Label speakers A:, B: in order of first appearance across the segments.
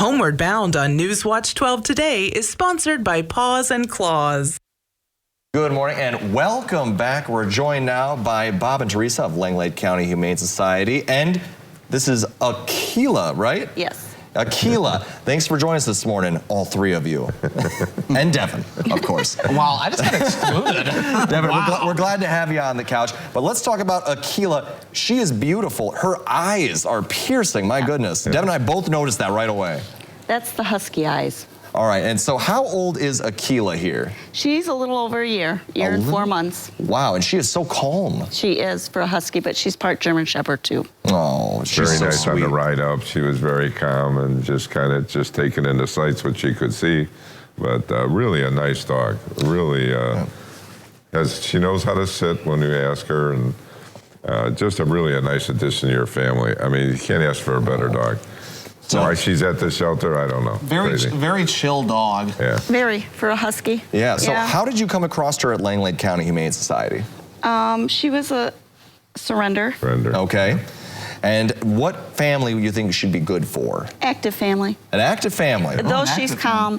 A: Homeward Bound on Newswatch12 today is sponsored by Paws and Claws.
B: Good morning and welcome back. We're joined now by Bob and Teresa of Langlade County Humane Society, and this is Aquila, right?
C: Yes.
B: Aquila, thanks for joining us this morning, all three of you. And Devin, of course.
D: Wow, I just got excluded.
B: Devin,
D: Wow.
B: we're glad to have you on the couch, but let's talk about Aquila. She is beautiful. Her eyes are piercing, my goodness. Devin and I both noticed that right away.
C: That's the husky eyes.
B: All right, and so how old is Aquila here?
C: She's a little over a year and 4 months.
B: Wow, and she is so calm.
C: She is for a husky, but she's part German Shepherd too.
B: Oh, she's
E: very
B: so
E: nice
B: sweet.
E: on the ride up. She was very calm and just kind of taking in the sights what she could see. But really a nice dog. Really, she knows how to sit when you ask her, and just a nice addition to your family. I mean, you can't ask for a better dog. So why she's at the shelter, I don't know.
D: Very chill dog.
E: Yeah.
C: Very, for a husky.
B: Yeah, so how did you come across her at Langlade County Humane Society?
C: She was a surrender.
B: Okay. And what family do you think should be good for?
C: Active family.
B: An active family.
C: Though she's calm,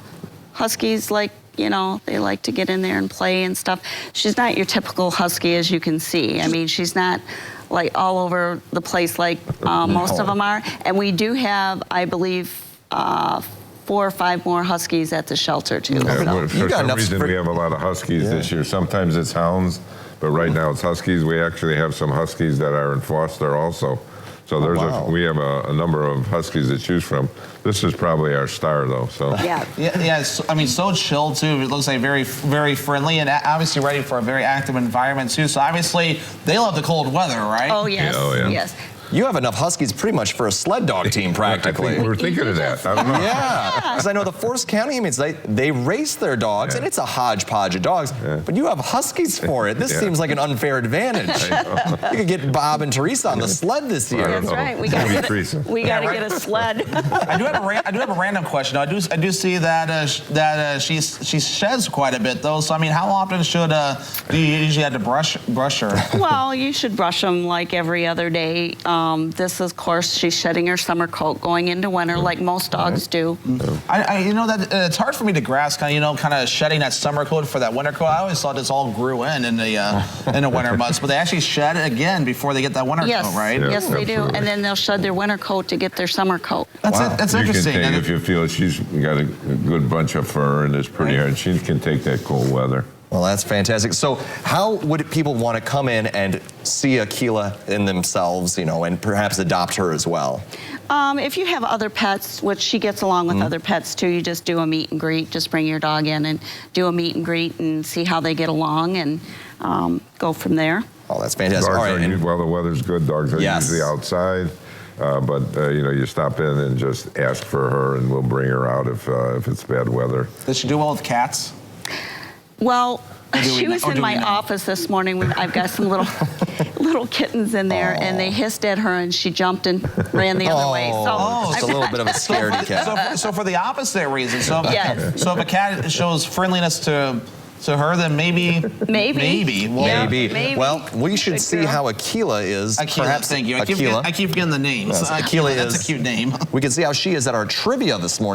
C: huskies they like to get in there and play and stuff. She's not your typical husky, as you can see. I mean, she's not like all over the place like most of them are. And we do have, I believe, 4 or 5 more huskies at the shelter too.
E: Yeah, for some reason we have a lot of huskies this year. Sometimes it's hounds, but right now it's huskies. We actually have some huskies that are in foster also. So we have a number of huskies to choose from. This is probably our star though. So
D: Yeah. I mean, so chill too. It looks like very friendly and obviously ready for a very active environment too. So obviously they love the cold weather, right?
C: Oh yes.
E: Yeah.
C: Yes.
B: You have enough huskies pretty much for a sled dog team practically.
E: I think we're thinking of that. I don't know.
B: Yeah, because I know the Forest County Humane they race their dogs, and it's a hodgepodge of dogs, but you have huskies for it. This seems like an unfair advantage. You could get Bob and Teresa on the sled this year.
C: That's right. We got to get a sled.
D: I do have a random question. I do see that she sheds quite a bit though. So I mean, how often do you usually have to brush her?
C: Well, you should brush them like every other day. This is, of course, she's shedding her summer coat going into winter like most dogs do.
D: That it's hard for me to grasp kind of shedding that summer coat for that winter coat. I always thought this all grew in the winter months, but they actually shed it again before they get that winter coat, right?
C: Yeah, yes, they do, and then they'll shed their winter coat to get their summer coat.
D: That's interesting.
E: You can take, if you feel she's got a good bunch of fur and it's pretty hard, she can take that cold weather.
B: Well, that's fantastic. So how would people want to come in and see Aquila in themselves, and perhaps adopt her as well?
C: If you have other pets, which she gets along with other pets too, you just do a meet and greet. Just bring your dog in and do a meet and greet and see how they get along and go from there.
B: Oh, that's fantastic.
E: While the weather's good, dogs are usually outside. But you stop in and just ask for her, and we'll bring her out if it's bad weather.
D: Does she do well with cats?
C: Well, she was in my office this morning. I've got some little kittens in there, and they hissed at her, and she jumped and ran the other way. So
B: just a little bit of a scaredy cat.
D: So for the opposite reason. So if a cat shows friendliness to her, then maybe.
B: Well, we should see how Aquila is.
D: Perhaps. Thank you. I keep forgetting the names.
B: Aquila
D: that's a cute name.
B: We can see how she is at our trivia this morning.